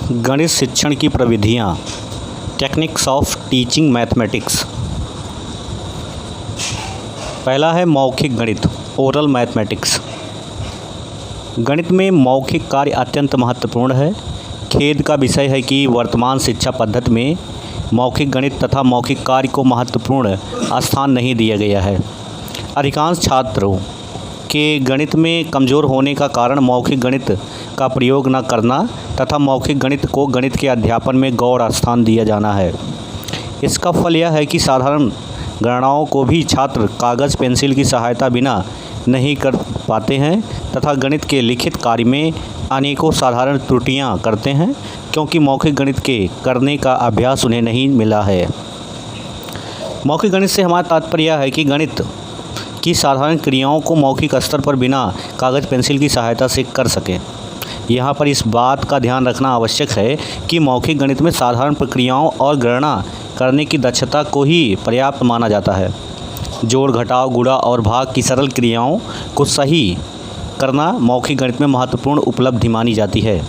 गणित शिक्षण की प्रविधियाँ, टेक्निक्स ऑफ टीचिंग मैथमेटिक्स। पहला है मौखिक गणित, ओरल मैथमेटिक्स। गणित में मौखिक कार्य अत्यंत महत्वपूर्ण है। खेद का विषय है कि वर्तमान शिक्षा पद्धति में मौखिक गणित तथा मौखिक कार्य को महत्वपूर्ण स्थान नहीं दिया गया है। अधिकांश छात्रों के गणित में कमज़ोर होने का कारण मौखिक गणित का प्रयोग न करना तथा मौखिक गणित को गणित के अध्यापन में गौर स्थान दिया जाना है। इसका फल यह है कि साधारण गणनाओं को भी छात्र कागज़ पेंसिल की सहायता बिना नहीं कर पाते हैं तथा गणित के लिखित कार्य में अनेकों साधारण त्रुटियां करते हैं, क्योंकि मौखिक गणित के करने का अभ्यास उन्हें नहीं मिला है। मौखिक गणित से हमारा तात्पर्य है कि गणित की साधारण क्रियाओं को मौखिक स्तर पर बिना कागज़ पेंसिल की सहायता से कर सकें। यहाँ पर इस बात का ध्यान रखना आवश्यक है कि मौखिक गणित में साधारण प्रक्रियाओं और गणना करने की दक्षता को ही पर्याप्त माना जाता है। जोड़, घटाव, गुणा और भाग की सरल क्रियाओं को सही करना मौखिक गणित में महत्वपूर्ण उपलब्धि मानी जाती है।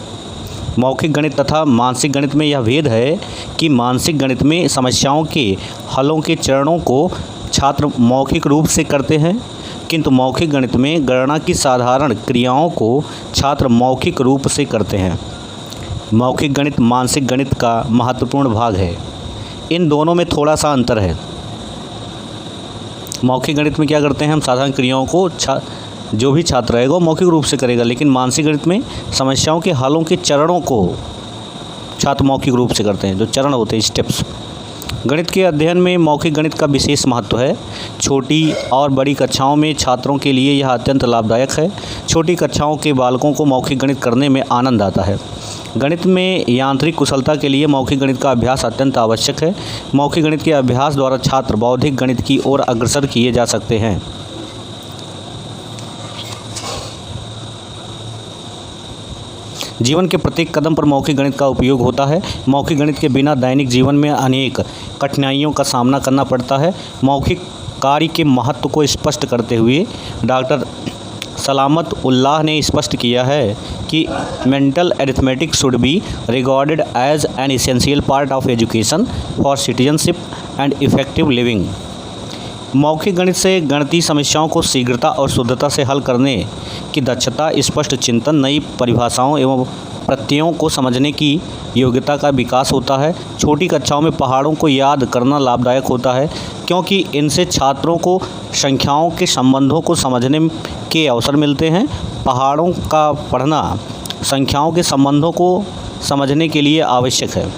मौखिक गणित तथा मानसिक गणित में यह भेद है कि मानसिक गणित में समस्याओं के हलों के चरणों को छात्र मौखिक रूप से करते हैं, किंतु मौखिक गणित में गणना की साधारण क्रियाओं को छात्र मौखिक रूप से करते हैं। मौखिक गणित मानसिक गणित का महत्वपूर्ण भाग है। इन दोनों में थोड़ा सा अंतर है। मौखिक गणित में क्या करते हैं, हम साधारण क्रियाओं को जो भी छात्र रहेगा वो मौखिक रूप से करेगा, लेकिन मानसिक गणित में समस्याओं के हलों के चरणों को छात्र मौखिक रूप से करते हैं, जो चरण होते हैं, स्टेप्स। गणित के अध्ययन में मौखिक गणित का विशेष महत्व है। छोटी और बड़ी कक्षाओं में छात्रों के लिए यह अत्यंत लाभदायक है। छोटी कक्षाओं के बालकों को मौखिक गणित करने में आनंद आता है। गणित में यांत्रिक कुशलता के लिए मौखिक गणित का अभ्यास अत्यंत आवश्यक है। मौखिक गणित के अभ्यास द्वारा छात्र बौद्धिक गणित की ओर अग्रसर किए जा सकते हैं। जीवन के प्रत्येक कदम पर मौखिक गणित का उपयोग होता है। मौखिक गणित के बिना दैनिक जीवन में अनेक कठिनाइयों का सामना करना पड़ता है। मौखिक कार्य के महत्व को स्पष्ट करते हुए डॉक्टर सलामत उल्लाह ने स्पष्ट किया है कि mental arithmetic should be regarded as an essential part of education for citizenship and effective living. मौखिक गणित से गणितीय समस्याओं को शीघ्रता और शुद्धता से हल करने की दक्षता, स्पष्ट चिंतन, नई परिभाषाओं एवं प्रत्ययों को समझने की योग्यता का विकास होता है। छोटी कक्षाओं में पहाड़ों को याद करना लाभदायक होता है, क्योंकि इनसे छात्रों को संख्याओं के संबंधों को समझने के अवसर मिलते हैं। पहाड़ों का पढ़ना संख्याओं के संबंधों को समझने के लिए आवश्यक है।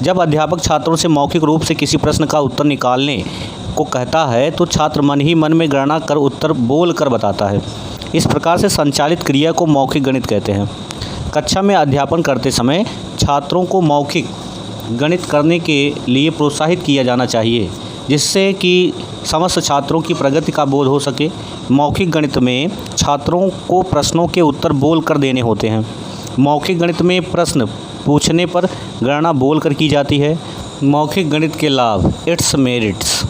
जब अध्यापक छात्रों से मौखिक रूप से किसी प्रश्न का उत्तर निकालने को कहता है तो छात्र मन ही मन में गणना कर उत्तर बोल कर बताता है। इस प्रकार से संचालित क्रिया को मौखिक गणित कहते हैं। कक्षा में अध्यापन करते समय छात्रों को मौखिक गणित करने के लिए प्रोत्साहित किया जाना चाहिए, जिससे कि समस्त छात्रों की प्रगति का बोध हो सके। मौखिक गणित में छात्रों को प्रश्नों के उत्तर बोल कर देने होते हैं। मौखिक गणित में प्रश्न पूछने पर गणना बोल कर की जाती है। मौखिक गणित के लाभ, इट्स मेरिट्स।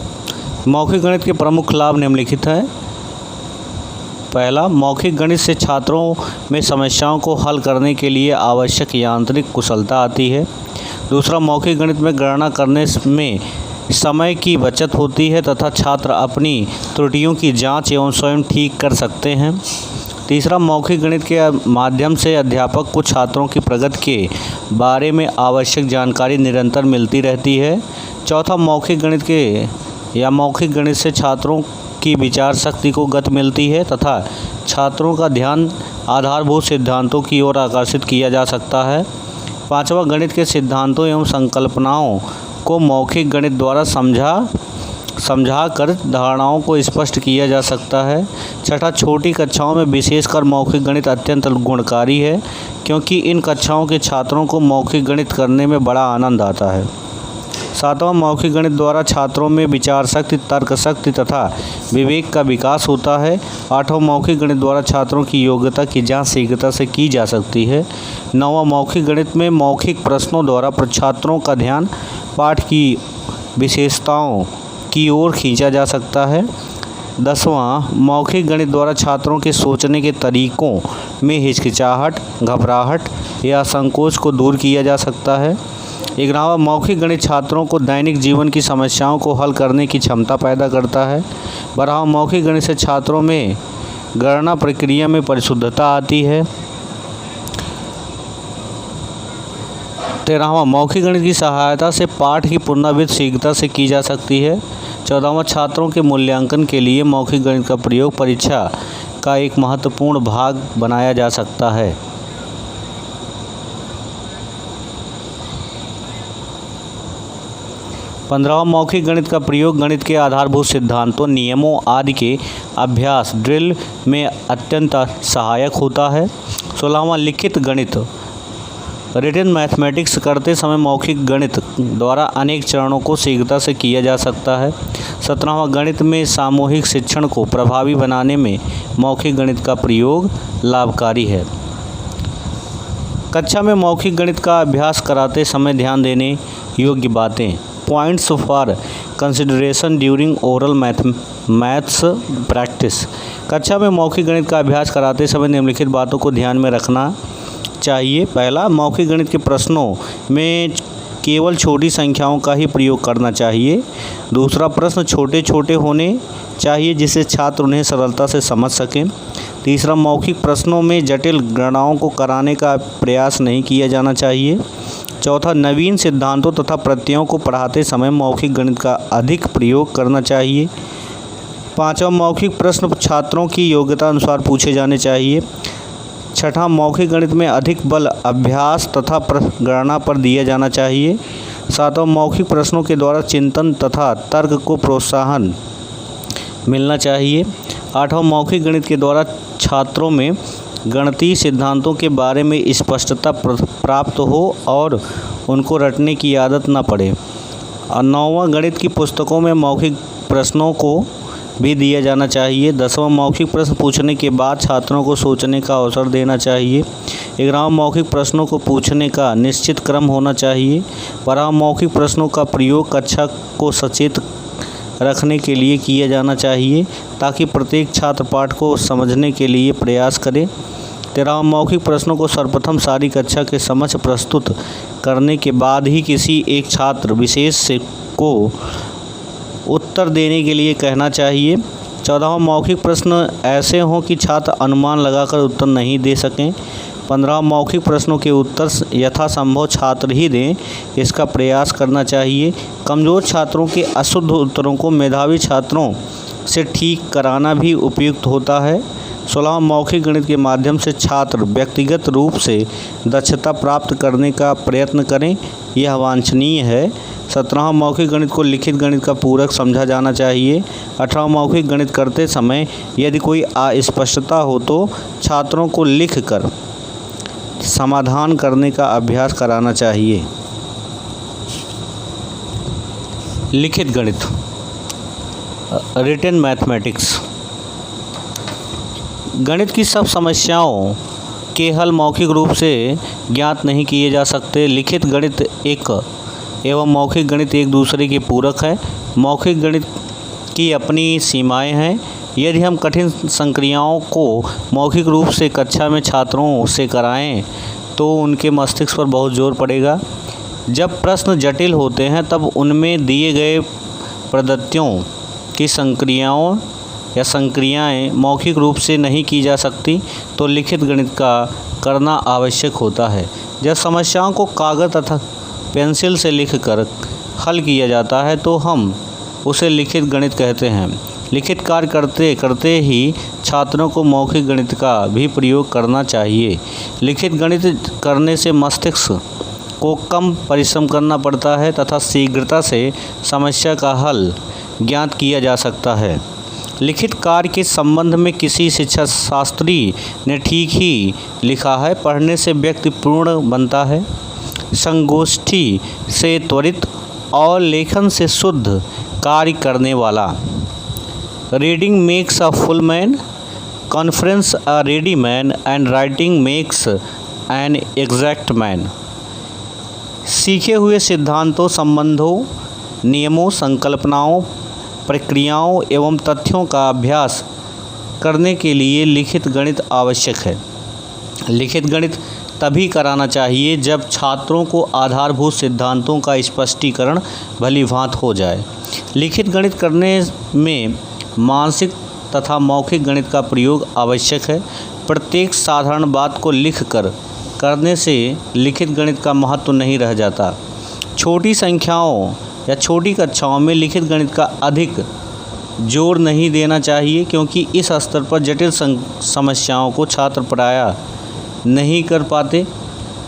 मौखिक गणित के प्रमुख लाभ निम्नलिखित हैं। पहला, मौखिक गणित से छात्रों में समस्याओं को हल करने के लिए आवश्यक यांत्रिक कुशलता आती है। दूसरा, मौखिक गणित में गणना करने में समय की बचत होती है तथा छात्र अपनी त्रुटियों की जांच एवं स्वयं ठीक कर सकते हैं। तीसरा, मौखिक गणित के माध्यम से अध्यापक को छात्रों की प्रगति के बारे में आवश्यक जानकारी निरंतर मिलती रहती है। चौथा, मौखिक गणित से छात्रों की विचार शक्ति को गति मिलती है तथा छात्रों का ध्यान आधारभूत सिद्धांतों की ओर आकर्षित किया जा सकता है। पांचवा, गणित के सिद्धांतों एवं संकल्पनाओं को मौखिक गणित द्वारा समझा कर धारणाओं को स्पष्ट किया जा सकता है। छठा, छोटी कक्षाओं में विशेषकर मौखिक गणित अत्यंत गुणकारी है, क्योंकि इन कक्षाओं के छात्रों को मौखिक गणित करने में बड़ा आनंद आता है। सातवां, मौखिक गणित द्वारा छात्रों में विचार शक्ति, तर्क शक्ति तथा विवेक का विकास होता है। आठवां, मौखिक गणित द्वारा छात्रों की योग्यता की जांच शीघ्रता से की जा सकती है। नौवां, मौखिक गणित में मौखिक प्रश्नों द्वारा छात्रों का ध्यान पाठ की विशेषताओं की ओर खींचा जा सकता है। 10वां, मौखिक गणित द्वारा छात्रों के सोचने के तरीकों में हिचकिचाहट, घबराहट या संकोच को दूर किया जा सकता है। 11वां, मौखिक गणित छात्रों को दैनिक जीवन की समस्याओं को हल करने की क्षमता पैदा करता है। 12वां, मौखिक गणित से छात्रों में गणना प्रक्रिया में परिशुद्धता आती है। 13वां, मौखिक गणित की सहायता से पाठ की पुनरावृत्ति शीघ्रता से की जा सकती है। 14वां, छात्रों के मूल्यांकन के लिए मौखिक गणित का प्रयोग परीक्षा का एक महत्वपूर्ण भाग बनाया जा सकता है। 15वां, मौखिक गणित का प्रयोग गणित के आधारभूत सिद्धांतों, नियमों आदि के अभ्यास ड्रिल में अत्यंत सहायक होता है। 16वां, लिखित गणित रिटन मैथमेटिक्स करते समय मौखिक गणित द्वारा अनेक चरणों को शीघ्रता से किया जा सकता है। 17वां, गणित में सामूहिक शिक्षण को प्रभावी बनाने में मौखिक गणित का प्रयोग लाभकारी है। कक्षा में मौखिक गणित का अभ्यास कराते समय ध्यान देने योग्य बातें, points for consideration during oral maths practice. कक्षा में मौखिक गणित का अभ्यास कराते समय निम्नलिखित बातों को ध्यान में रखना चाहिए। पहला, मौखिक गणित के प्रश्नों में केवल छोटी संख्याओं का ही प्रयोग करना चाहिए। दूसरा, प्रश्न छोटे छोटे होने चाहिए जिससे छात्र उन्हें सरलता से समझ सकें। तीसरा, मौखिक प्रश्नों में जटिल गणनाओं को कराने का प्रयास नहीं किया जाना चाहिए। चौथा, नवीन सिद्धांतों तथा प्रत्ययों को पढ़ाते समय मौखिक गणित का अधिक प्रयोग करना चाहिए। पाँचवा, मौखिक प्रश्न छात्रों की योग्यता अनुसार पूछे जाने चाहिए। छठा, मौखिक गणित में अधिक बल अभ्यास तथा गणना पर दिया जाना चाहिए। सातवां, मौखिक प्रश्नों के द्वारा चिंतन तथा तर्क को प्रोत्साहन मिलना चाहिए। आठवां, मौखिक गणित के द्वारा छात्रों में गणितीय सिद्धांतों के बारे में स्पष्टता प्राप्त हो और उनको रटने की आदत न पड़े। और 9वां, गणित की पुस्तकों में मौखिक प्रश्नों को भी दिया जाना चाहिए। 10वां, मौखिक प्रश्न पूछने के बाद छात्रों को सोचने का अवसर देना चाहिए। 11वां, मौखिक प्रश्नों को पूछने का निश्चित क्रम होना चाहिए। 12वां, मौखिक प्रश्नों का प्रयोग कक्षा को सचेत रखने के लिए किया जाना चाहिए ताकि प्रत्येक छात्र पाठ को समझने के लिए प्रयास करे। 13वां, मौखिक प्रश्नों को सर्वप्रथम सारी कक्षा के समक्ष प्रस्तुत करने के बाद ही किसी एक छात्र विशेष को उत्तर देने के लिए कहना चाहिए। 14वां, मौखिक प्रश्न ऐसे हों कि छात्र अनुमान लगाकर उत्तर नहीं दे सकें। 15वां, मौखिक प्रश्नों के उत्तर यथासंभव छात्र ही दें, इसका प्रयास करना चाहिए। कमज़ोर छात्रों के अशुद्ध उत्तरों को मेधावी छात्रों से ठीक कराना भी उपयुक्त होता है। 16वां, मौखिक गणित के माध्यम से छात्र व्यक्तिगत रूप से दक्षता प्राप्त करने का प्रयत्न करें, यह वांछनीय है। 17वां, मौखिक गणित को लिखित गणित का पूरक समझा जाना चाहिए। 18वां, मौखिक गणित करते समय यदि कोई अस्पष्टता हो तो छात्रों को लिख कर समाधान करने का अभ्यास कराना चाहिए। लिखित गणित रिटन मैथमेटिक्स। गणित की सब समस्याओं के हल मौखिक रूप से ज्ञात नहीं किए जा सकते। लिखित गणित एवं मौखिक गणित एक दूसरे के पूरक है। मौखिक गणित की अपनी सीमाएं हैं। यदि हम कठिन संक्रियाओं को मौखिक रूप से कक्षा में छात्रों से कराएं तो उनके मस्तिष्क पर बहुत जोर पड़ेगा। जब प्रश्न जटिल होते हैं तब उनमें दिए गए पद्धतियों की संक्रियाएं मौखिक रूप से नहीं की जा सकती, तो लिखित गणित का करना आवश्यक होता है। जब समस्याओं को कागज़ तथा पेंसिल से लिखकर हल किया जाता है तो हम उसे लिखित गणित कहते हैं। लिखित कार्य करते करते ही छात्रों को मौखिक गणित का भी प्रयोग करना चाहिए। लिखित गणित करने से मस्तिष्क को कम परिश्रम करना पड़ता है तथा शीघ्रता से समस्या का हल ज्ञात किया जा सकता है। लिखित कार्य के संबंध में किसी शिक्षा शास्त्री ने ठीक ही लिखा है, पढ़ने से व्यक्ति पूर्ण बनता है, संगोष्ठी से त्वरित और लेखन से शुद्ध कार्य करने वाला। Reading makes a full man, conference a ready man and writing makes an exact man. सीखे हुए सिद्धांतों, संबंधों, नियमों, संकल्पनाओं प्रक्रियाओं एवं तथ्यों का अभ्यास करने के लिए लिखित गणित आवश्यक है। लिखित गणित तभी कराना चाहिए जब छात्रों को आधारभूत सिद्धांतों का स्पष्टीकरण भलीभांति हो जाए। लिखित गणित करने में मानसिक तथा मौखिक गणित का प्रयोग आवश्यक है। प्रत्येक साधारण बात को लिखकर करने से लिखित गणित का महत्व नहीं रह जाता। छोटी संख्याओं या छोटी कक्षाओं में लिखित गणित का अधिक जोर नहीं देना चाहिए, क्योंकि इस स्तर पर जटिल समस्याओं को छात्र प्रायः नहीं कर पाते।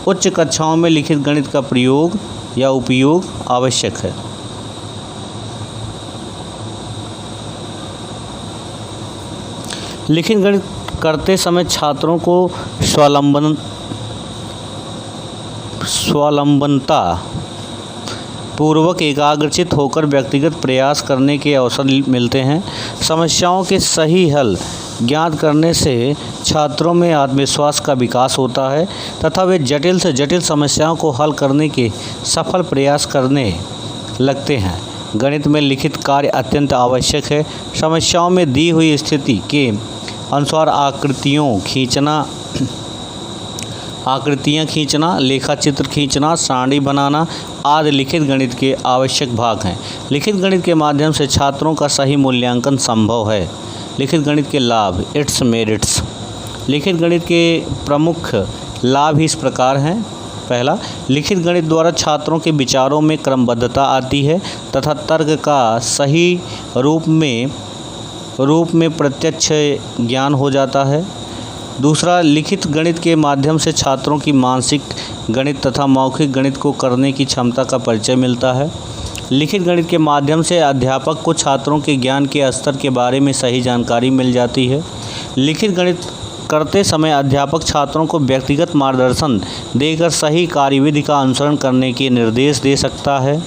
उच्च कक्षाओं में लिखित गणित का प्रयोग या उपयोग आवश्यक है। लिखित गणित करते समय छात्रों को स्वावलंबनता पूर्वक एकाग्रचित होकर व्यक्तिगत प्रयास करने के अवसर मिलते हैं। समस्याओं के सही हल ज्ञात करने से छात्रों में आत्मविश्वास का विकास होता है तथा वे जटिल से जटिल समस्याओं को हल करने के सफल प्रयास करने लगते हैं। गणित में लिखित कार्य अत्यंत आवश्यक है। समस्याओं में दी हुई स्थिति के अनुसार आकृतियाँ खींचना, लेखाचित्र खींचना, सारणी बनाना आदि लिखित गणित के आवश्यक भाग हैं। लिखित गणित के माध्यम से छात्रों का सही मूल्यांकन संभव है। लिखित गणित के लाभ, इट्स मेरिट्स। लिखित गणित के प्रमुख लाभ इस प्रकार हैं। पहला, लिखित गणित द्वारा छात्रों के विचारों में क्रमबद्धता आती है तथा तर्क का सही रूप में प्रत्यक्ष ज्ञान हो जाता है। दूसरा, लिखित गणित के माध्यम से छात्रों की मानसिक गणित तथा मौखिक गणित को करने की क्षमता का परिचय मिलता है। लिखित गणित के माध्यम से अध्यापक को छात्रों के ज्ञान के स्तर के बारे में सही जानकारी मिल जाती है। लिखित गणित करते समय अध्यापक छात्रों को व्यक्तिगत मार्गदर्शन देकर सही कार्यविधि का अनुसरण करने के निर्देश दे सकता है।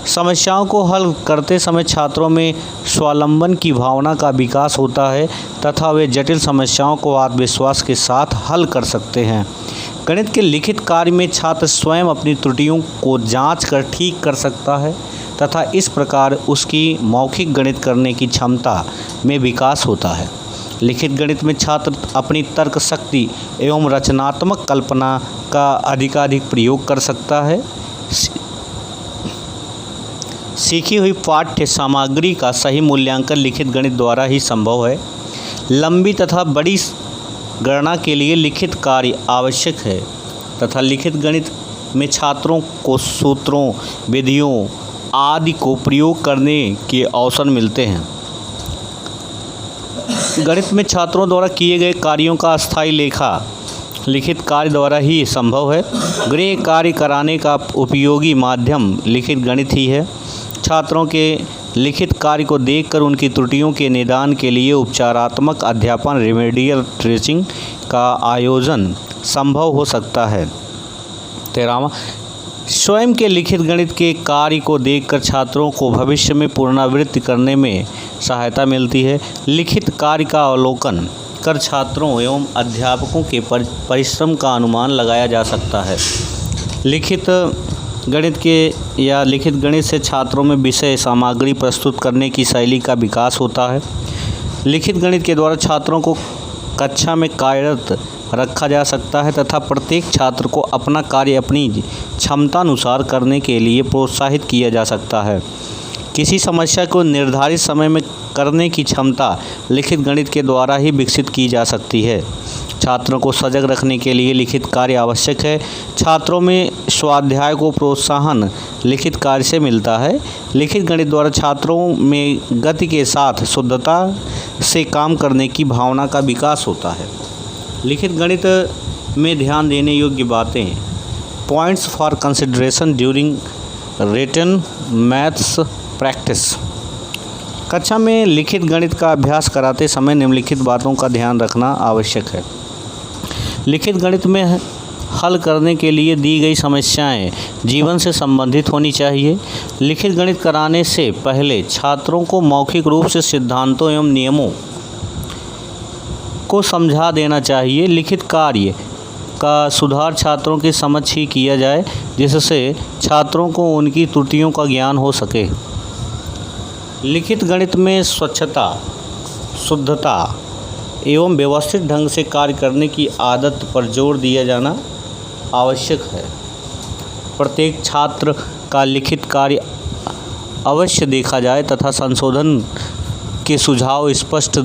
समस्याओं को हल करते समय छात्रों में स्वावलंबन की भावना का विकास होता है तथा वे जटिल समस्याओं को आत्मविश्वास के साथ हल कर सकते हैं। गणित के लिखित कार्य में छात्र स्वयं अपनी त्रुटियों को जांच कर ठीक कर सकता है तथा इस प्रकार उसकी मौखिक गणित करने की क्षमता में विकास होता है। लिखित गणित में छात्र अपनी तर्क शक्ति एवं रचनात्मक कल्पना का अधिकाधिक प्रयोग कर सकता है। सीखी हुई पाठ्य सामग्री का सही मूल्यांकन लिखित गणित द्वारा ही संभव है। लंबी तथा बड़ी गणना के लिए लिखित कार्य आवश्यक है तथा लिखित गणित में छात्रों को सूत्रों, विधियों आदि को प्रयोग करने के अवसर मिलते हैं। गणित में छात्रों द्वारा किए गए कार्यों का अस्थायी लेखा लिखित कार्य द्वारा ही संभव है। गृह कार्य कराने का उपयोगी माध्यम लिखित गणित ही है। छात्रों के लिखित कार्य को देखकर उनकी त्रुटियों के निदान के लिए उपचारात्मक अध्यापन रेमेडियल टीचिंग का आयोजन संभव हो सकता है। 13वां, स्वयं के लिखित गणित के कार्य को देखकर छात्रों को भविष्य में पुनरावृत्ति करने में सहायता मिलती है। लिखित कार्य का अवलोकन कर छात्रों एवं अध्यापकों के परिश्रम का अनुमान लगाया जा सकता है। लिखित गणित से छात्रों में विषय सामग्री प्रस्तुत करने की शैली का विकास होता है। लिखित गणित के द्वारा छात्रों को कक्षा में कार्यरत रखा जा सकता है तथा प्रत्येक छात्र को अपना कार्य अपनी क्षमतानुसार करने के लिए प्रोत्साहित किया जा सकता है। किसी समस्या को निर्धारित समय में करने की क्षमता लिखित गणित के द्वारा ही विकसित की जा सकती है। छात्रों को सजग रखने के लिए लिखित कार्य आवश्यक है। छात्रों में स्वाध्याय को प्रोत्साहन लिखित कार्य से मिलता है। लिखित गणित द्वारा छात्रों में गति के साथ शुद्धता से काम करने की भावना का विकास होता है। लिखित गणित में ध्यान देने योग्य बातें, points for consideration during written maths practice. कक्षा में लिखित गणित का अभ्यास कराते समय निम्नलिखित बातों का ध्यान रखना आवश्यक है। लिखित गणित में हल करने के लिए दी गई समस्याएं जीवन से संबंधित होनी चाहिए। लिखित गणित कराने से पहले छात्रों को मौखिक रूप से सिद्धांतों एवं नियमों को समझा देना चाहिए। लिखित कार्य का सुधार छात्रों के समक्ष ही किया जाए, जिससे छात्रों को उनकी त्रुटियों का ज्ञान हो सके। लिखित गणित में स्वच्छता, शुद्धता एवं व्यवस्थित ढंग से कार्य करने की आदत पर जोर दिया जाना आवश्यक है। प्रत्येक छात्र का लिखित कार्य अवश्य देखा जाए तथा संशोधन के सुझाव स्पष्ट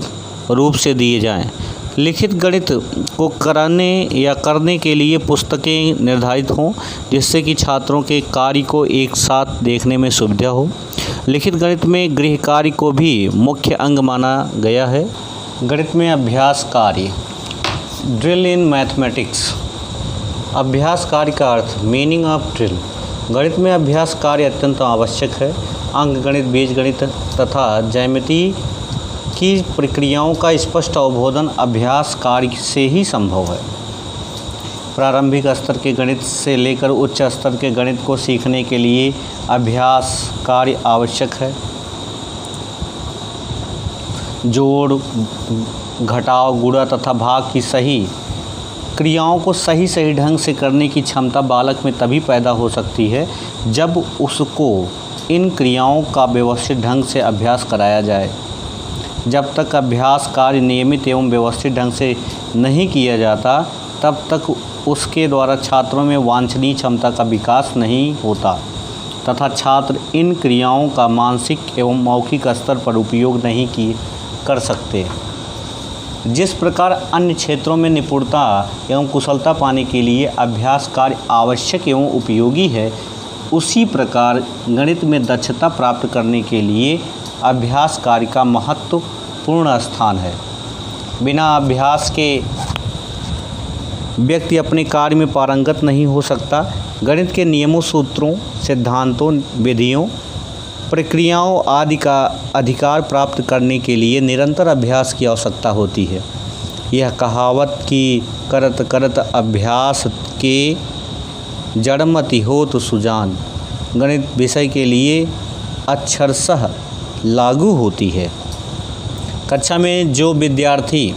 रूप से दिए जाएं। लिखित गणित को करने के लिए पुस्तकें निर्धारित हों, जिससे कि छात्रों के कार्य को एक साथ देखने में सुविधा हो। लिखित गणित में गृह कार्य को भी मुख्य अंग माना गया है। गणित में अभ्यास कार्य, ड्रिल इन मैथमेटिक्स। अभ्यास कार्य का अर्थ, मीनिंग ऑफ ड्रिल। गणित में अभ्यास कार्य अत्यंत आवश्यक है। अंकगणित, बीजगणित तथा ज्यामिति की प्रक्रियाओं का स्पष्ट अवबोधन अभ्यास कार्य से ही संभव है। प्रारंभिक स्तर के गणित से लेकर उच्च स्तर के गणित को सीखने के लिए अभ्यास कार्य आवश्यक है। जोड़, घटाव, गुणा तथा भाग की सही क्रियाओं को सही ढंग से करने की क्षमता बालक में तभी पैदा हो सकती है जब उसको इन क्रियाओं का व्यवस्थित ढंग से अभ्यास कराया जाए। जब तक अभ्यास कार्य नियमित एवं व्यवस्थित ढंग से नहीं किया जाता, तब तक उसके द्वारा छात्रों में वांछनीय क्षमता का विकास नहीं होता तथा छात्र इन क्रियाओं का मानसिक एवं मौखिक स्तर पर उपयोग नहीं कर सकते। जिस प्रकार अन्य क्षेत्रों में निपुणता एवं कुशलता पाने के लिए अभ्यास कार्य आवश्यक एवं उपयोगी है, उसी प्रकार गणित में दक्षता प्राप्त करने के लिए अभ्यास कार्य का महत्वपूर्ण स्थान है। बिना अभ्यास के व्यक्ति अपने कार्य में पारंगत नहीं हो सकता। गणित के नियमों, सूत्रों, सिद्धांतों, विधियों, प्रक्रियाओं आदि का अधिकार प्राप्त करने के लिए निरंतर अभ्यास की आवश्यकता होती है। यह कहावत कि करत करत अभ्यास के जड़मति होत सुजान गणित विषय के लिए अक्षरशः लागू होती है। कक्षा में जो विद्यार्थी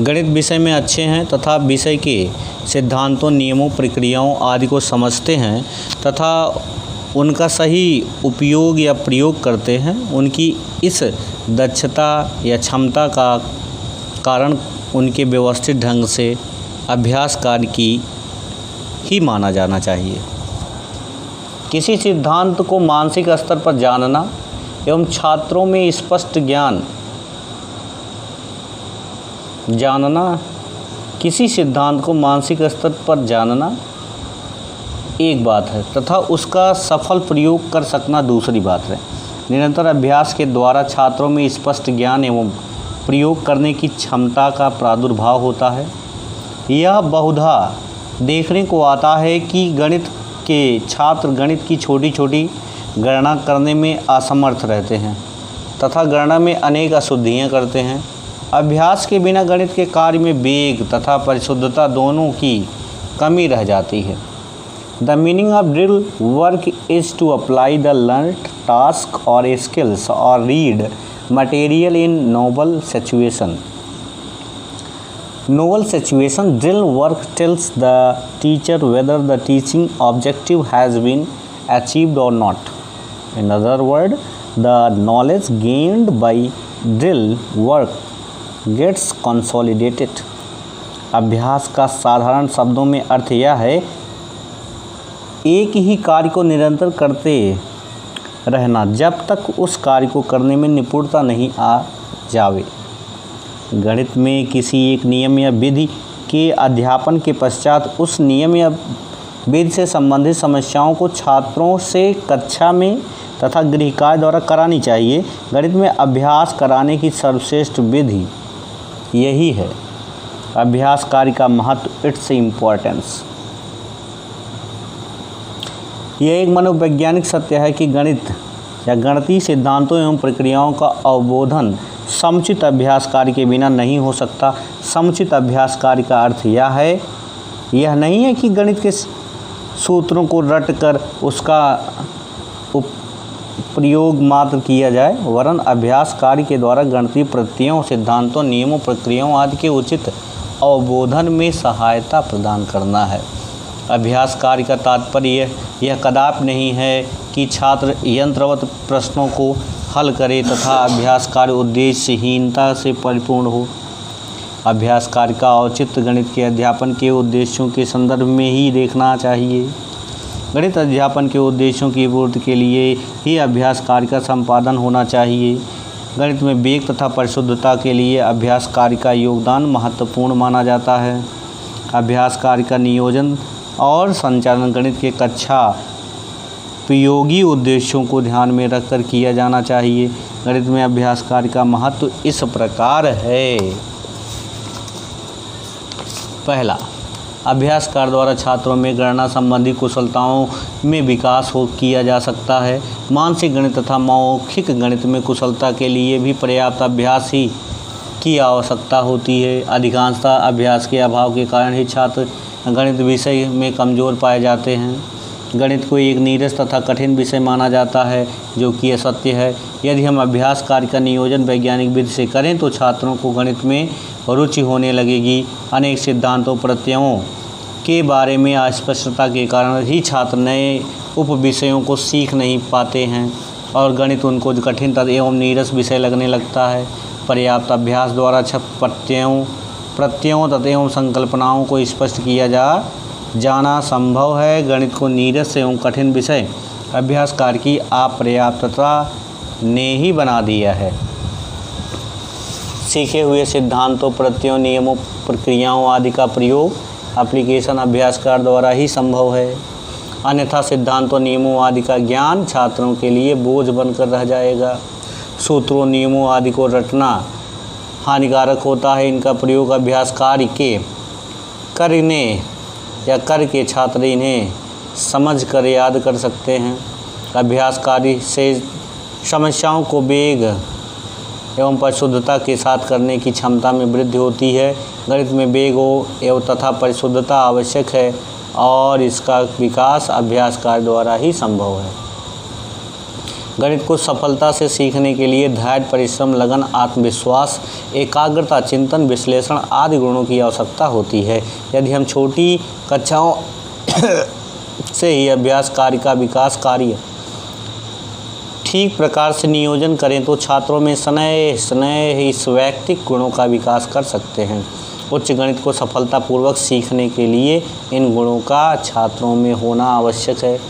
गणित विषय में अच्छे हैं तथा विषय के सिद्धांतों, नियमों, प्रक्रियाओं आदि को समझते हैं तथा उनका सही उपयोग या प्रयोग करते हैं, उनकी इस दक्षता या क्षमता का कारण उनके व्यवस्थित ढंग से अभ्यास कार्य की ही माना जाना चाहिए। किसी सिद्धांत को मानसिक स्तर पर जानना एवं छात्रों में स्पष्ट किसी सिद्धांत को मानसिक स्तर पर जानना एक बात है तथा उसका सफल प्रयोग कर सकना दूसरी बात है। निरंतर अभ्यास के द्वारा छात्रों में स्पष्ट ज्ञान एवं प्रयोग करने की क्षमता का प्रादुर्भाव होता है। यह बहुधा देखने को आता है कि गणित के छात्र गणित की छोटी छोटी गणना करने में असमर्थ रहते हैं तथा गणना में अनेक अशुद्धियाँ करते हैं। अभ्यास के बिना गणित के कार्य में वेग तथा परिशुद्धता दोनों की कमी रह जाती है। The meaning of drill work is to apply the learned task और स्किल्स और read material in novel situation. Drill work tells the teacher whether the teaching objective has been achieved or not. In other words, the knowledge gained by drill work gets consolidated. अभ्यास का साधारण शब्दों में अर्थ यह है, एक ही कार्य को निरंतर करते रहना जब तक उस कार्य को करने में निपुणता नहीं आ जावे। गणित में किसी एक नियम या विधि के अध्यापन के पश्चात उस नियम या विधि से संबंधित समस्याओं को छात्रों से कक्षा में तथा गृहकार्य द्वारा करानी चाहिए। गणित में अभ्यास कराने की सर्वश्रेष्ठ विधि यही है। अभ्यास कार्य का महत्व, इट्स इम्पोर्टेंस। यह एक मनोवैज्ञानिक सत्य है कि गणित या गणितीय सिद्धांतों एवं प्रक्रियाओं का अवबोधन समुचित अभ्यास कार्य के बिना नहीं हो सकता। समुचित अभ्यास कार्य का अर्थ यह नहीं है कि गणित के सूत्रों को रट कर उसका प्रयोग मात्र किया जाए, वरन अभ्यास कार्य के द्वारा गणितीय प्रत्ययों, सिद्धांतों, नियमों, प्रक्रियाओं आदि के उचित अवबोधन में सहायता प्रदान करना है। अभ्यास कार्य का तात्पर्य यह कदापि नहीं है कि छात्र यंत्रवत प्रश्नों को हल करे तथा अभ्यास कार्य उद्देश्यहीनता से परिपूर्ण हो। अभ्यास कार्य का औचित्य गणित के अध्यापन के उद्देश्यों के संदर्भ में ही देखना चाहिए। गणित अध्यापन के उद्देश्यों की पूर्ति के लिए ही अभ्यास कार्य का संपादन होना चाहिए। गणित में वेग तथा परिशुद्धता के लिए अभ्यास कार्य का योगदान महत्वपूर्ण माना जाता है। अभ्यास कार्य का नियोजन और संचालन गणित के कक्षा उपयोगी उद्देश्यों को ध्यान में रखकर किया जाना चाहिए। गणित में अभ्यास कार्य का महत्व इस प्रकार है। पहला, अभ्यास कार्य द्वारा छात्रों में गणना संबंधी कुशलताओं में विकास किया जा सकता है। मानसिक गणित तथा मौखिक गणित में कुशलता के लिए भी पर्याप्त अभ्यास ही की आवश्यकता होती है। अधिकांशतः अभ्यास के अभाव के कारण ही छात्र गणित विषय में कमज़ोर पाए जाते हैं। गणित को एक नीरस तथा कठिन विषय माना जाता है, जो कि असत्य है। यदि हम अभ्यास कार्य का नियोजन वैज्ञानिक विधि से करें तो छात्रों को गणित में रुचि होने लगेगी। अनेक सिद्धांतों प्रत्ययों के बारे में अस्पष्टता के कारण ही छात्र नए उपविषयों को सीख नहीं पाते हैं और गणित उनको कठिन एवं नीरस विषय लगने लगता है। पर्याप्त अभ्यास द्वारा प्रत्ययों तथा एवं संकल्पनाओं को स्पष्ट किया जाना संभव है। गणित को नीरस एवं कठिन विषय अभ्यास कार्य की अपर्याप्तता ने ही बना दिया है। सीखे हुए सिद्धांतों, प्रत्ययों, नियमों, प्रक्रियाओं आदि का प्रयोग एप्लीकेशन अभ्यास कार्य द्वारा ही संभव है। अन्यथा सिद्धांतों, नियमों आदि का ज्ञान छात्रों के लिए बोझ बनकर रह जाएगा। सूत्रों, नियमों आदि को रटना हानिकारक होता है। इनका प्रयोग अभ्यास कार्य के करने या करके छात्र इन्हें समझ कर याद कर सकते हैं। अभ्यास कार्य से समस्याओं को वेग एवं परिशुद्धता के साथ करने की क्षमता में वृद्धि होती है। गणित में वेग एवं तथा परिशुद्धता आवश्यक है और इसका विकास अभ्यास कार्य द्वारा ही संभव है। गणित को सफलता से सीखने के लिए धैर्य, परिश्रम, लगन, आत्मविश्वास, एकाग्रता, चिंतन, विश्लेषण आदि गुणों की आवश्यकता होती है। यदि हम छोटी कक्षाओं से ही अभ्यास कार्य का विकास कार्य ठीक प्रकार से नियोजन करें तो छात्रों में स्नेह इस वैयक्तिक गुणों का विकास कर सकते हैं। उच्च गणित को सफलतापूर्वक सीखने के लिए इन गुणों का छात्रों में होना आवश्यक है।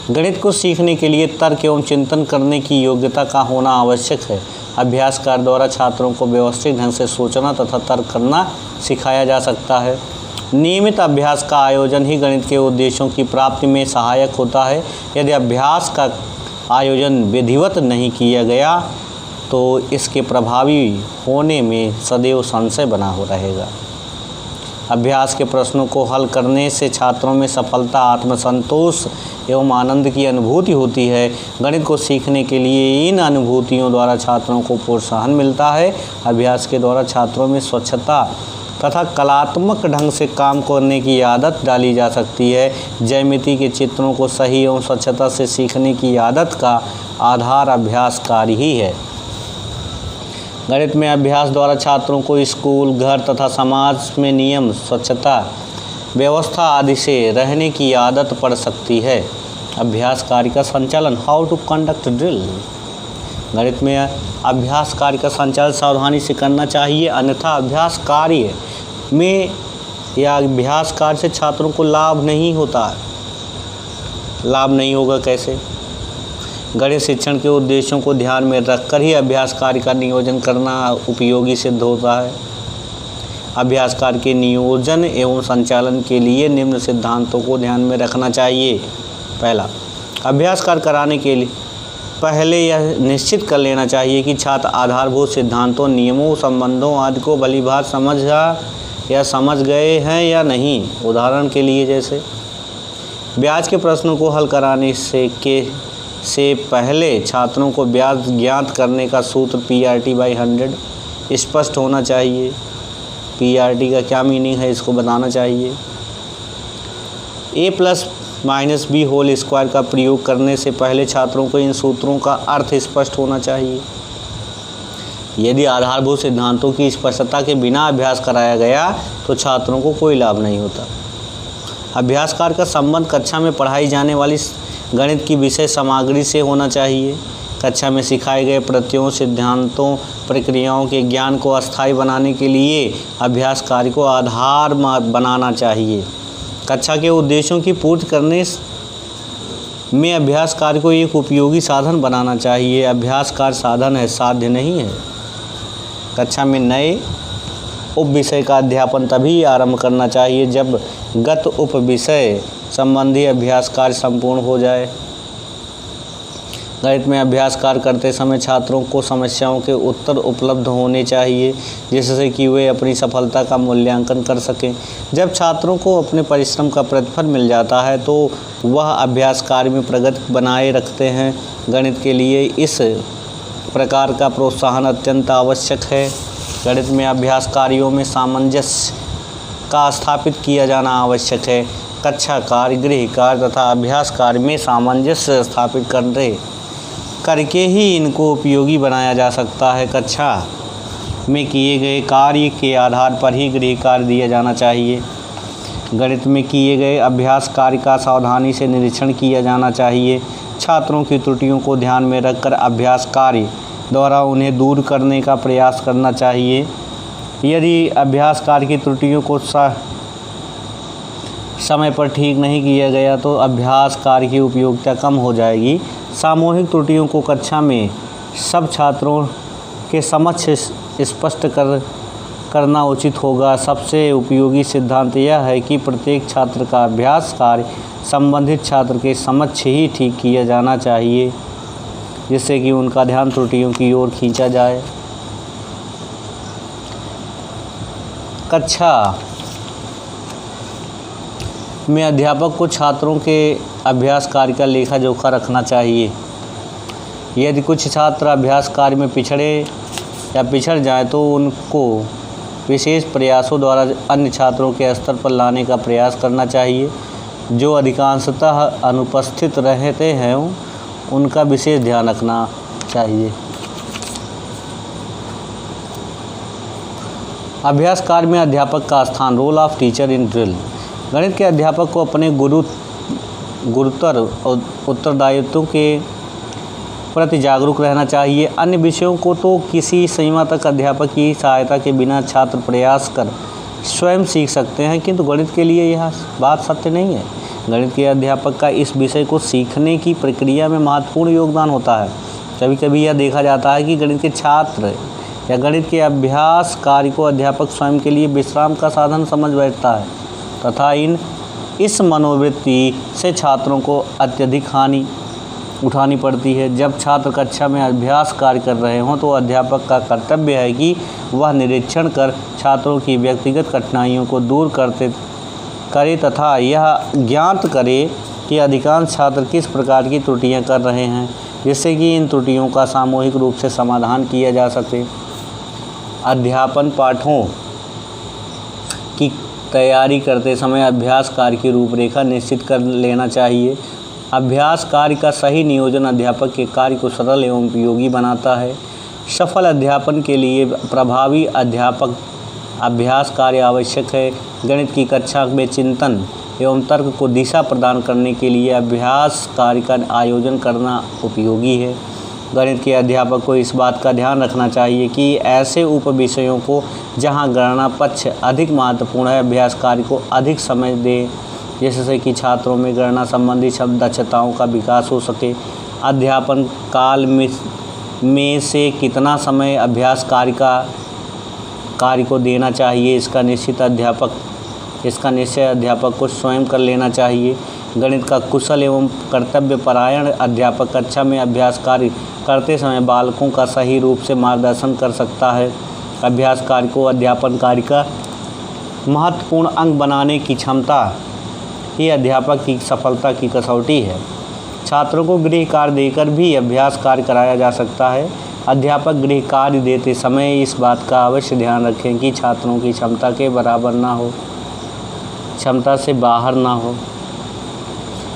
गणित को सीखने के लिए तर्क एवं चिंतन करने की योग्यता का होना आवश्यक है। अभ्यास कार्य द्वारा छात्रों को व्यवस्थित ढंग से सोचना तथा तर्क करना सिखाया जा सकता है। नियमित अभ्यास का आयोजन ही गणित के उद्देश्यों की प्राप्ति में सहायक होता है। यदि अभ्यास का आयोजन विधिवत नहीं किया गया तो इसके प्रभावी होने में सदैव संशय बना हो रहेगा। अभ्यास के प्रश्नों को हल करने से छात्रों में सफलता, आत्मसंतोष एवं आनंद की अनुभूति होती है। गणित को सीखने के लिए इन अनुभूतियों द्वारा छात्रों को प्रोत्साहन मिलता है। अभ्यास के द्वारा छात्रों में स्वच्छता तथा कलात्मक ढंग से काम करने की आदत डाली जा सकती है। ज्यामिति के चित्रों को सही एवं स्वच्छता से सीखने की आदत का आधार अभ्यास कार्य ही है। गणित में अभ्यास द्वारा छात्रों को स्कूल, घर तथा समाज में नियम, स्वच्छता, व्यवस्था आदि से रहने की आदत पड़ सकती है। अभ्यास कार्य का संचालन, हाउ टू कंडक्ट ड्रिल। गणित में अभ्यास कार्य का संचालन सावधानी से करना चाहिए, अन्यथा अभ्यास कार्य में या अभ्यास कार्य से छात्रों को लाभ नहीं होता है। लाभ नहीं होगा कैसे? गणित शिक्षण के उद्देश्यों को ध्यान में रखकर ही अभ्यास कार्य का नियोजन करना उपयोगी सिद्ध होता है। अभ्यास कार्य के नियोजन एवं संचालन के लिए निम्न सिद्धांतों को ध्यान में रखना चाहिए। पहला, अभ्यास कार्य कराने के लिए पहले यह निश्चित कर लेना चाहिए कि छात्र आधारभूत सिद्धांतों, नियमों, संबंधों आदि को भलीभांति समझ गए हैं या नहीं। उदाहरण के लिए जैसे ब्याज के प्रश्नों को हल कराने से पहले छात्रों को ब्याज ज्ञात करने का सूत्र PRT/100 स्पष्ट होना चाहिए। PRT का क्या मीनिंग है इसको बताना चाहिए। A+-B² का प्रयोग करने से पहले छात्रों को इन सूत्रों का अर्थ स्पष्ट होना चाहिए। यदि आधारभूत सिद्धांतों की स्पष्टता के बिना अभ्यास कराया गया तो छात्रों को कोई लाभ नहीं होता। अभ्यास कार्य का संबंध कक्षा में पढ़ाई जाने वाली गणित की विषय सामग्री से होना चाहिए। कक्षा में सिखाए गए प्रत्ययों, सिद्धांतों, प्रक्रियाओं के ज्ञान को अस्थायी बनाने के लिए अभ्यास कार्य को आधार बनाना चाहिए। कक्षा के उद्देश्यों की पूर्ति करने में अभ्यास कार्य को एक उपयोगी साधन बनाना चाहिए। अभ्यास कार्य साधन है, साध्य नहीं है। कक्षा में नए उप विषय का अध्यापन तभी आरंभ करना चाहिए जब गत उप विषय संबंधी अभ्यास कार्य संपूर्ण हो जाए। गणित में अभ्यास कार्य करते समय छात्रों को समस्याओं के उत्तर उपलब्ध होने चाहिए जिससे कि वे अपनी सफलता का मूल्यांकन कर सकें। जब छात्रों को अपने परिश्रम का प्रतिफल मिल जाता है तो वह अभ्यास कार्य में प्रगति बनाए रखते हैं। गणित के लिए इस प्रकार का प्रोत्साहन अत्यंत आवश्यक है। गणित में अभ्यास कार्यों में सामंजस्य का स्थापित किया जाना आवश्यक है। कक्षा कार्य, गृह कार्य तथा अभ्यास कार्य में सामंजस्य स्थापित करके ही इनको उपयोगी बनाया जा सकता है। कक्षा में किए गए कार्य के आधार पर ही गृह कार्य दिया जाना चाहिए। गणित में किए गए अभ्यास कार्य का सावधानी से निरीक्षण किया जाना चाहिए। छात्रों की त्रुटियों को ध्यान में रखकर अभ्यास कार्य द्वारा उन्हें दूर करने का प्रयास करना चाहिए। यदि अभ्यास कार्य की त्रुटियों को समय पर ठीक नहीं किया गया तो अभ्यास कार्य की उपयोगिता कम हो जाएगी। सामूहिक त्रुटियों को कक्षा में सब छात्रों के समक्ष स्पष्ट करना उचित होगा। सबसे उपयोगी सिद्धांत यह है कि प्रत्येक छात्र का अभ्यास कार्य संबंधित छात्र के समक्ष ही ठीक किया जाना चाहिए जिससे कि उनका ध्यान त्रुटियों की ओर खींचा जाए। कक्षा में अध्यापक को छात्रों के अभ्यास कार्य का लेखा जोखा रखना चाहिए। यदि कुछ छात्र अभ्यास कार्य में पिछड़ जाएं तो उनको विशेष प्रयासों द्वारा अन्य छात्रों के स्तर पर लाने का प्रयास करना चाहिए। जो अधिकांशतः अनुपस्थित रहते हैं उनका विशेष ध्यान रखना चाहिए। अभ्यास कार्य में अध्यापक का स्थान, role of teacher in drill. गणित के अध्यापक को अपने गुरुतर उत्तरदायित्वों के प्रति जागरूक रहना चाहिए। अन्य विषयों को तो किसी सीमा तक अध्यापक की सहायता के बिना छात्र प्रयास कर स्वयं सीख सकते हैं, किंतु गणित के लिए यह बात सत्य नहीं है। गणित के अध्यापक का इस विषय को सीखने की प्रक्रिया में महत्वपूर्ण योगदान होता है। कभी कभी यह देखा जाता है कि गणित के छात्र या गणित के अभ्यास कार्य को अध्यापक स्वयं के लिए विश्राम का साधन समझ बैठता है तथा इस मनोवृत्ति से छात्रों को अत्यधिक हानि उठानी पड़ती है। जब छात्र कक्षा में अभ्यास कार्य कर रहे हों तो अध्यापक का कर्तव्य है कि वह निरीक्षण कर छात्रों की व्यक्तिगत कठिनाइयों को दूर करे तथा यह ज्ञात करे कि अधिकांश छात्र किस प्रकार की त्रुटियां कर रहे हैं जिससे कि इन त्रुटियों का सामूहिक रूप से समाधान किया जा सके। अध्यापन पाठों की तैयारी करते समय अभ्यास कार्य की रूपरेखा निश्चित कर लेना चाहिए। अभ्यास कार्य का सही नियोजन अध्यापक के कार्य को सरल एवं उपयोगी बनाता है। सफल अध्यापन के लिए प्रभावी अभ्यास कार्य आवश्यक है। गणित की कक्षा में चिंतन एवं तर्क को दिशा प्रदान करने के लिए अभ्यास कार्य का आयोजन करना उपयोगी है। गणित के अध्यापक को इस बात का ध्यान रखना चाहिए कि ऐसे उप विषयों को जहां गणना पक्ष अधिक महत्वपूर्ण है अभ्यास कार्य को अधिक समय दें जिससे कि छात्रों में गणना संबंधी दक्षताओं का विकास हो सके। अध्यापन काल में से कितना समय अभ्यास कार्य को देना चाहिए इसका निश्चय अध्यापक को स्वयं कर लेना चाहिए। गणित का कुशल एवं कर्तव्यपरायण अध्यापक कक्षा में अभ्यास कार्य करते समय बालकों का सही रूप से मार्गदर्शन कर सकता है। अभ्यास कार्य को अध्यापन कार्य का महत्वपूर्ण अंग बनाने की क्षमता ही अध्यापक की सफलता की कसौटी है। छात्रों को गृह कार्य देकर भी अभ्यास कार्य कराया जा सकता है। अध्यापक गृह कार्य देते समय इस बात का अवश्य ध्यान रखें कि छात्रों की क्षमता के बराबर ना हो, क्षमता से बाहर ना हो।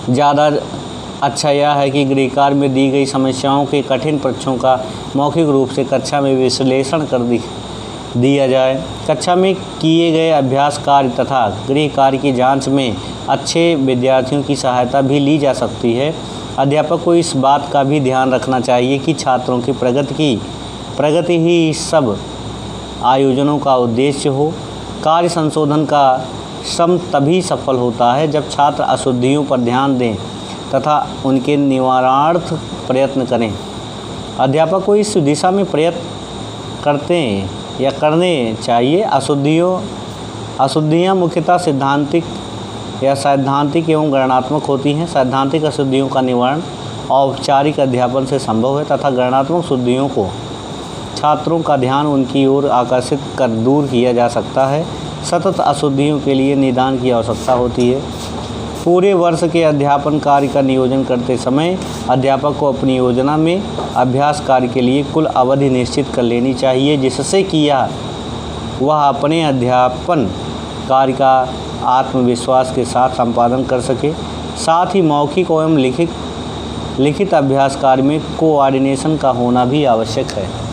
ज़्यादा अच्छा यह है कि गृह कार्य में दी गई समस्याओं के कठिन पक्षों का मौखिक रूप से कक्षा में विश्लेषण कर दिया जाए। कक्षा में किए गए अभ्यास कार्य तथा गृह कार्य की जांच में अच्छे विद्यार्थियों की सहायता भी ली जा सकती है। अध्यापक को इस बात का भी ध्यान रखना चाहिए कि छात्रों की प्रगति ही सब आयोजनों का उद्देश्य हो। कार्य संशोधन का श्रम तभी सफल होता है जब छात्र अशुद्धियों पर ध्यान दें तथा उनके निवारणार्थ प्रयत्न करें। अध्यापक को इस दिशा में प्रयत्न करने चाहिए। अशुद्धियाँ मुख्यतः सैद्धांतिक एवं गणनात्मक होती हैं। सैद्धांतिक अशुद्धियों का निवारण औपचारिक अध्यापन से संभव है तथा गणनात्मक शुद्धियों को छात्रों का ध्यान उनकी ओर आकर्षित कर दूर किया जा सकता है। सतत अशुद्धियों के लिए निदान की आवश्यकता होती है। पूरे वर्ष के अध्यापन कार्य का नियोजन करते समय अध्यापक को अपनी योजना में अभ्यास कार्य के लिए कुल अवधि निश्चित कर लेनी चाहिए, जिससे कि वह अपने अध्यापन कार्य का आत्मविश्वास के साथ संपादन कर सके। साथ ही मौखिक एवं लिखित अभ्यास कार्य में कोऑर्डिनेशन का होना भी आवश्यक है।